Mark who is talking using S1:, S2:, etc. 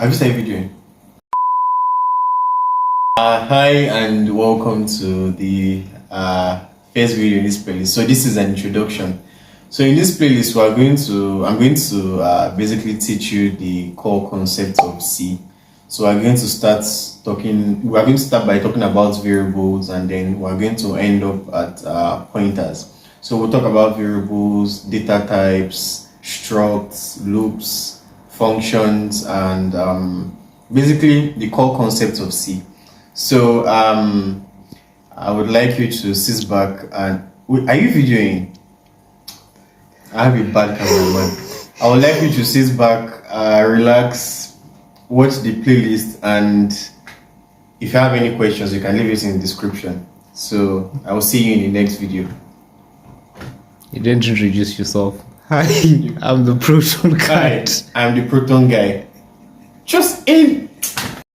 S1: Have you started videoing? Hi and welcome to the first video in this playlist. So this is an introduction. So in this playlist, I'm going to basically teach you the core concept of C. So we're going to start by talking about variables, and then we're going to end up at pointers. So we'll talk about variables, data types, structs, loops, functions, and basically the core concept of C. So I would like you to sit back and are you videoing? I have a bad cameraman. I would like you to sit back, relax, watch the playlist, and if you have any questions, you can leave it in the description. So I will see you in the next video.
S2: You didn't introduce yourself. Hi, I'm the Proton guy.
S1: Hi, I'm the Proton guy. Just in.